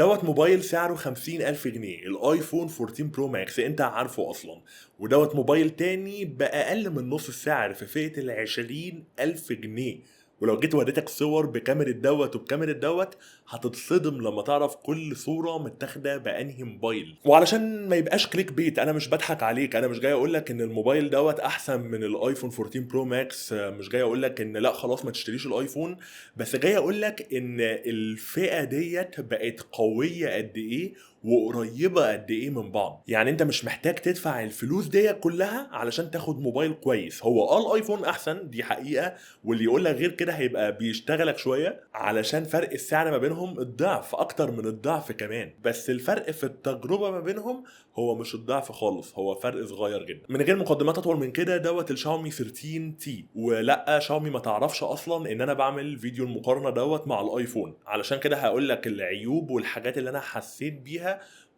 دوت موبايل سعره 50,000 جنيه، الايفون 14 برو ماكس، انت عارفه اصلا. ودوت موبايل تاني بأقل من نص السعر في فئة 20,000 جنيه. ولو جيت وريتك صور بكاميرا دوت وبكاميرا دوت هتتصدم لما تعرف كل صورة متاخدة بأنهي موبايل. وعلشان ما يبقاش كليك بيت، انا مش بضحك عليك، انا مش جاي اقول لك ان الموبايل دوت احسن من الايفون 14 برو ماكس، مش جاي اقول لك ان لا خلاص ما تشتريش الايفون، بس جاي اقول لك ان الفئة ديت بقت قوية قد ايه وقريبة قد ايه من بعض. يعني انت مش محتاج تدفع الفلوس دي كلها علشان تاخد موبايل كويس. هو الايفون احسن، دي حقيقة، واللي يقول لك غير كده هيبقى بيشتغلك شوية، علشان فرق السعر ما بينهم الضعف، اكتر من الضعف كمان. بس الفرق في التجربة ما بينهم هو مش الضعف خالص، هو فرق صغير جدا. من غير مقدمات اطول من كده، دوت الشاومي 13 تي. ولا شاومي ما تعرفش اصلا ان انا بعمل فيديو المقارنة دوت مع الايفون، علشان كده هقول لك العيوب والحاجات اللي انا حسيت بيها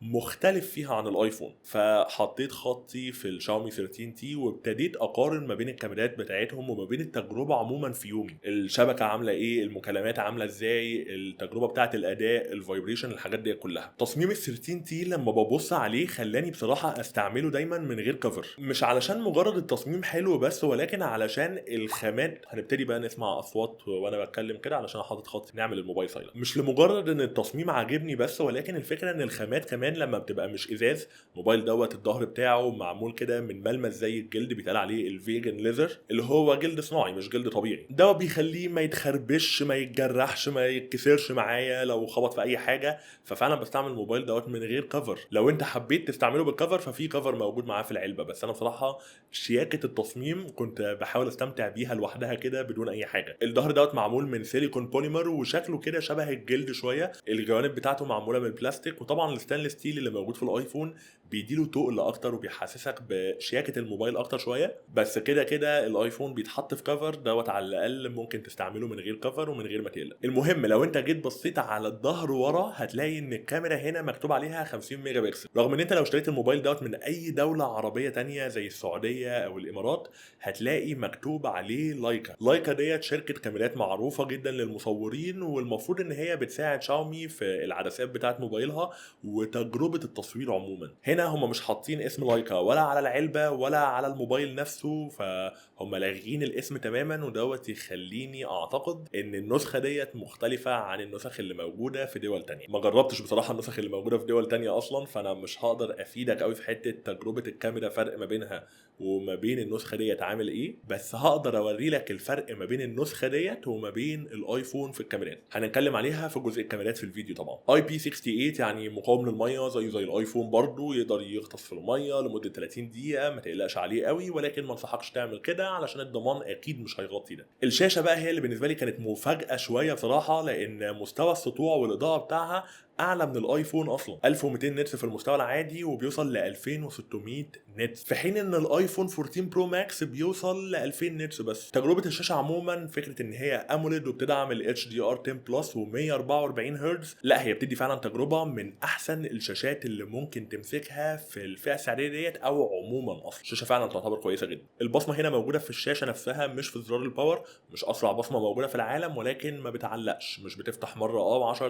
مختلف فيها عن الايفون. فحطيت خطي في الشاومي 13 تي وابتديت اقارن ما بين الكاميرات بتاعتهم وما بين التجربه عموما في يومي. الشبكه عامله ايه، المكالمات عامله ازاي، التجربه بتاعه الاداء، الفايبريشن، الحاجات دي كلها. تصميم ال 13 تي لما ببص عليه خلاني بصراحه استعمله دايما من غير كفر، مش علشان مجرد التصميم حلو بس، ولكن علشان الخامات. هنبتدي بقى نسمع اصوات وانا بتكلم كده علشان حاطط خط نعمل الموبايل سايلنت. مش لمجرد ان التصميم عاجبني بس، ولكن الفكره ان الخامات كمان لما بتبقى مش ازاز. موبايل دوت الظهر بتاعه معمول كده من ملمس زي الجلد، بيتقال عليه الفيجن ليذر، اللي هو جلد صناعي مش جلد طبيعي. ده بيخليه ما يتخربش، ما يتجرحش، ما يتكسرش معايا لو خبط في اي حاجه. ففعلا بستعمل الموبايل دوت من غير كفر. لو انت حبيت تستعمله بالكفر ففي كفر موجود معاه في العلبه، بس انا بصراحه شياكه التصميم كنت بحاول استمتع بيها لوحدها كده بدون اي حاجه. الظهر دوت معمول من سيليكون بوليمر وشكله كده شبه الجلد شويه. الجوانب بتاعته معموله من البلاستيك، وطبعا الستانلس ستيل اللي موجود في الايفون بيديله تقل اكتر وبيحسسك بشياكه الموبايل اكتر شويه. بس كده كده الايفون بيتحط في كفر دوت، على الاقل ممكن تستعمله من غير كفر ومن غير ما تقلق. المهم لو انت جيت بصيت على الظهر ورا هتلاقي ان الكاميرا هنا مكتوب عليها 50 ميجا بكسل، رغم ان انت لو اشتريت الموبايل دوت من اي دوله عربيه تانية زي السعوديه او الامارات هتلاقي مكتوب عليه لايكا. لايكا ديت شركه كاميرات معروفه جدا للمصورين، والمفروض ان هي بتساعد شاومي في العدسات بتاعت موبايلها وتجربه التصوير عموما. هنا هم مش حاطين اسم لايكا ولا على العلبه ولا على الموبايل نفسه، فهم لاغيين الاسم تماما، ودوت يخليني اعتقد ان النسخه ديت مختلفه عن النسخ اللي موجوده في دول تانية. ما جربتش بصراحه النسخ اللي موجوده في دول تانية اصلا، فانا مش هقدر افيدك قوي في حته تجربه الكاميرا، فرق ما بينها وما بين النسخه ديت عامل ايه. بس هقدر اوري لك الفرق ما بين النسخه ديت وما بين الايفون في الكاميرات. هنتكلم عليها في جزء الكاميرات في الفيديو. طبعا IP68 يعني مقاوم للميه زي الايفون برضو، يقدر يغطس في الميه لمده 30 دقيقه، ما تقلقش عليه قوي، ولكن ما انصحكش تعمل كده علشان الضمان اكيد مش هيغطي ده. الشاشه بقى هي اللي بالنسبه لي كانت مفاجاه شويه بصراحه، لان مستوى السطوع والاضاءه بتاعها اعلى من الايفون اصلا. 1200 نتس في المستوى العادي وبيوصل ل 2600 نتس، في حين ان الايفون 14 برو ماكس بيوصل ل 2000 نتس بس. تجربه الشاشه عموما فكره ان هي اموليد وبتدعم ال HDR 10 بلس و144 هرتز، لا هي بتدي فعلا تجربه من احسن الشاشات اللي ممكن تمسكها في الفئه السعريه ديت او عموما. اصلا الشاشه فعلا تعتبر كويسه جدا. البصمه هنا موجوده في الشاشه نفسها مش في زرار الباور، مش اسرع بصمه موجوده في العالم، ولكن ما بتعلقش، مش بتفتح مره و10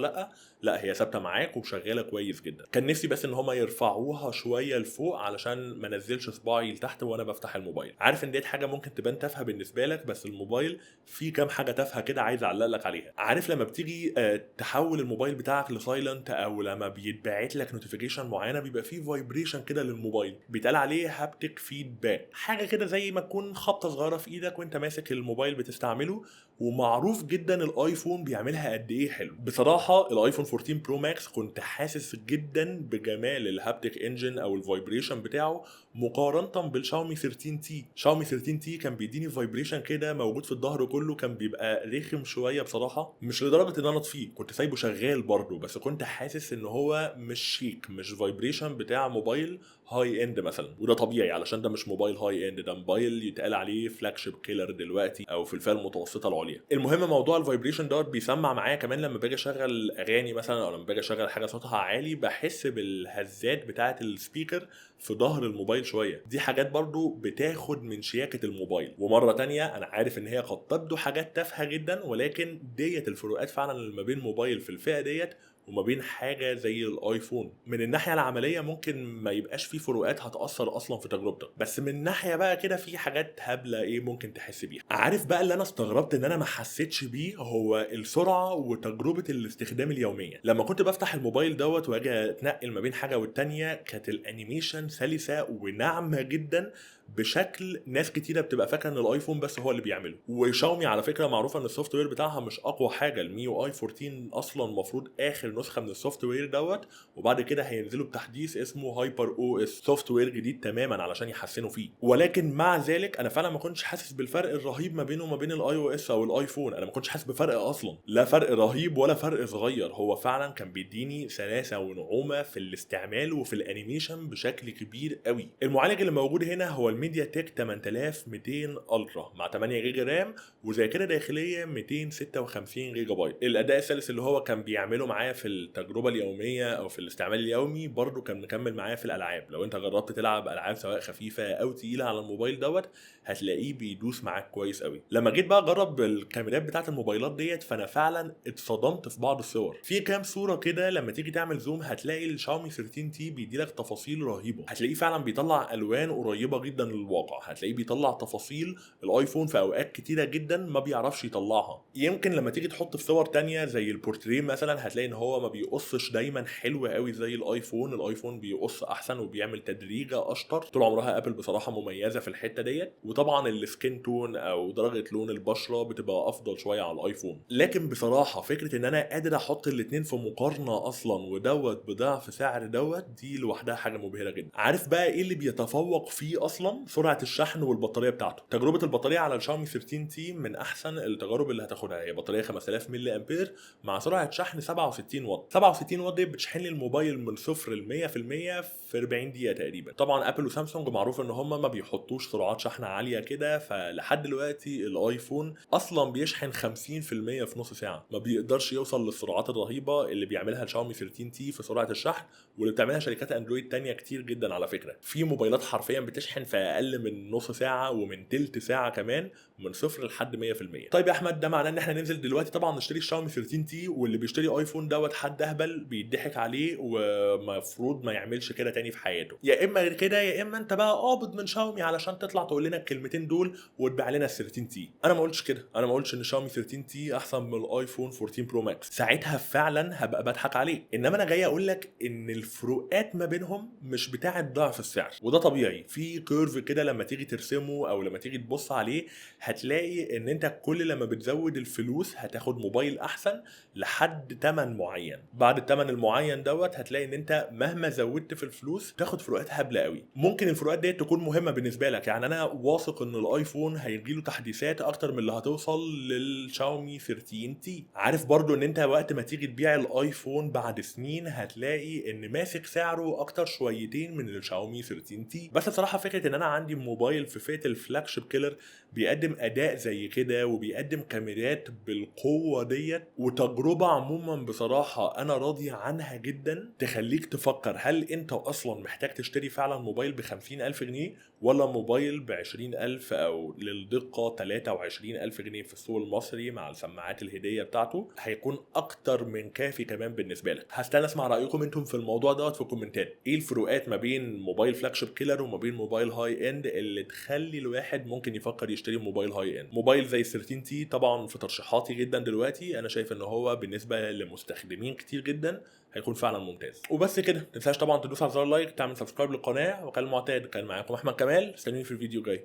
لا هي ثابته معاك وشغاله كويس جدا. كان نفسي بس ان هم يرفعوها شويه لفوق علشان ما انزلش صباعي لتحت وانا بفتح الموبايل. عارف ان ديت حاجه ممكن تبان تافهه بالنسبه لك، بس الموبايل فيه كام حاجه تافهه كده عايز اعلق لك عليها. عارف لما بتيجي تحول الموبايل بتاعك لسايلنت، او لما بيتبعت لك نوتيفيكيشن معينه بيبقى فيه فايبريشن كده للموبايل، بيتقال عليه هابتك فيدباك، حاجه كده زي ما تكون خبطه صغيره في ايدك وانت ماسك الموبايل بتستعمله. ومعروف جدا الايفون بيعملها قد ايه حلو. بصراحه الايفون 14 برو ماكس كنت حاسس جدا بجمال الهابتك انجن او الفايبريشن بتاعه مقارنه بالشاومي 13 تي. شاومي 13 تي كان بيديني فايبريشن كده موجود في الظهر كله، كان بيبقى رخم شويه بصراحه، مش لدرجه ان انا اطفيه، كنت سايبه شغال برضه، بس كنت حاسس ان هو مش شيك، مش فايبريشن بتاع موبايل هاي اند مثلا. وده طبيعي علشان ده مش موبايل هاي اند، ده موبايل يتقال عليه فلاج شيب كيلر دلوقتي او في الفئه المتوسطه العليا. المهم موضوع الفايبريشن دوت بيسمع معايا كمان لما باجي اشغل اغاني مثلا، او لما باجي اشغل حاجه صوتها عالي بحس بالهزات بتاعه السبيكر في ظهر الموبايل شويه. دي حاجات برضو بتاخد من شياكه الموبايل. ومره تانية انا عارف ان هي قد تبدو حاجات تافهه جدا، ولكن ديت الفروقات فعلا اللي ما بين موبايل في الفئه ديت وما بين حاجه زي الايفون. من الناحيه العمليه ممكن ما يبقاش في فروقات هتاثر اصلا في تجربتك، بس من ناحيه بقى كده في حاجات هبله ايه ممكن تحس بيها. عارف بقى اللي انا استغربت ان انا ما حسيتش بيه؟ هو السرعه وتجربه الاستخدام اليوميه. لما كنت بفتح الموبايل دوت واجي اتنقل ما بين حاجه والتانيه، كانت الانيميشن سلسه وناعمه جدا بشكل ناس كتيره بتبقى فاكره ان الايفون بس هو اللي بيعمله. وشاومي على فكره معروفه ان السوفت وير بتاعها مش اقوى حاجه. المي يو اي 14 اصلا المفروض اخر نسخه من السوفت وير دوت، وبعد كده هينزلوا بتحديث اسمه هايبر او اس، سوفت وير جديد تماما علشان يحسنوا فيه. ولكن مع ذلك انا فعلا ما كنتش حاسس بالفرق الرهيب ما بينه وما بين الاي او اس او الايفون. انا ما كنتش حاسس بفرق اصلا، لا فرق رهيب ولا فرق صغير. هو فعلا كان بيديني سلاسه ونعومه في الاستعمال وفي الانيميشن بشكل كبير قوي. المعالج اللي موجود هنا هو الميديا تك 8200 الترا مع 8 جيجا رام وذاكره داخليه 256 جيجا بايت. الاداء السلس اللي هو كان بيعمله معايا في التجربه اليوميه او في الاستعمال اليومي برضو كان مكمل معايا في الالعاب. لو انت جربت تلعب العاب سواء خفيفه او تقيله على الموبايل دوت هتلاقيه بيدوس معاك كويس قوي. لما جيت بقى اجرب الكاميرات بتاعه الموبايلات ديت فانا فعلا اتصدمت في بعض الصور. في كام صوره كده لما تيجي تعمل زوم هتلاقي الشاومي 13 تي بيديلك تفاصيل رهيبه، هتلاقيه فعلا بيطلع الوان قريبه جدا للواقع، هتلاقيه بيطلع تفاصيل الايفون في اوقات كتيره جدا ما بيعرفش يطلعها. يمكن لما تيجي تحط في صور تانية زي البورتريه مثلا هتلاقي ان هو ما بيقصش دايما حلو قوي زي الايفون. الايفون بيقص احسن وبيعمل تدريجه اشطر. طول عمرها ابل بصراحه مميزه في الحته ديت. وطبعا السكين تون او درجه لون البشره بتبقى افضل شويه على الايفون. لكن بصراحه فكره ان انا قادر احط الاتنين في مقارنه اصلا ودوت بضعف سعر دوت، دي لوحدها حاجه مبهره جدا. عارف بقى ايه اللي بيتفوق فيه اصلا؟ سرعه الشحن والبطاريه بتاعته. تجربه البطاريه على الشاومي 13 تي من احسن التجارب اللي هتاخدها. هي بطاريه 5000 ملي امبير مع سرعه شحن 67 واط. 67 واط دي بتشحن لي الموبايل من 0 ل 100% في 40 دقيقه تقريبا. طبعا ابل وسامسونج معروف ان هم ما بيحطوش سرعات شحن عاليه كده، فلحد دلوقتي الايفون اصلا بيشحن 50% في نص ساعه. ما بيقدرش يوصل للسرعات الرهيبه اللي بيعملها الشاومي 13 تي في سرعه الشحن، واللي بتعملها شركات اندرويد تانية كتير جدا على فكره. في موبايلات حرفيا بتشحن في اقل من نص ساعه ومن تلت ساعه كمان، من 0 لحد 100%. طيب يا احمد، ده معناه ان احنا ننزل دلوقتي طبعا نشتري الشاومي 13 تي، واللي بيشتري ايفون دوت حد اهبل بيضحك عليه ومفروض ما يعملش كده تاني في حياته. يا اما كده يا اما انت بقى قابض من شاومي علشان تطلع تقول لنا الكلمتين دول وتبيع لنا ال 13 تي. انا ما قلتش كده، انا ما قلتش ان شاومي 13 تي احسن من الايفون 14 برو ماكس. ساعتها فعلا هبقى بضحك عليه. انما انا جاي اقول لك ان الفروقات ما بينهم مش بتاعه ضعف السعر، وده طبيعي. في كيرف كده لما تيجي ترسمه او لما تيجي تبص عليه هتلاقي ان انت كل لما بتزود الفلوس هتاخد موبايل احسن لحد تمن معين. بعد التمن المعين دوت هتلاقي ان انت مهما زودت في الفلوس تاخد فروقات هبله قوي. ممكن الفروقات دي تكون مهمه بالنسبه لك، يعني انا واثق ان الايفون هيجيله تحديثات اكتر من اللي هتوصل للشاومي 13 تي. عارف برضو ان انت وقت ما تيجي تبيع الايفون بعد سنين هتلاقي ان ماسك سعره اكتر شويتين من الشاومي 13 تي. بس بصراحه فكره ان انا عندي موبايل في فئه الفلاج شيب كيلر بيقدم اداء زي كده وبيقدم كاميرات بالقوه ديت وتجربه عموما بصراحه انا راضي عنها جدا، تخليك تفكر هل انت اصلا محتاج تشتري فعلا موبايل ب50,000 جنيه ولا موبايل ب20,000 او للدقه 23,000 جنيه في السوق المصري مع السماعات الهديه بتاعته. هيكون اكتر من كافي كمان بالنسبه لك. هستنى اسمع رايكم انتم في الموضوع دوت في الكومنتات. ايه الفروقات ما بين موبايل فلاج شيب كيلر وما بين موبايل هاي اند اللي تخلي الواحد ممكن يفكر يشتري موبايل هاي اند؟ موبايل زي 13 تي طبعا في ترشيحاتي جدا دلوقتي، انا شايف ان هو بالنسبه لمستخدمين كتير جدا هيكون فعلا ممتاز. وبس كده، ما تنساش طبعا تدوس على زر لايك، تعمل سبسكرايب للقناه، وكالمعتاد كان معاكم احمد كمال. استنوني في الفيديو الجاي.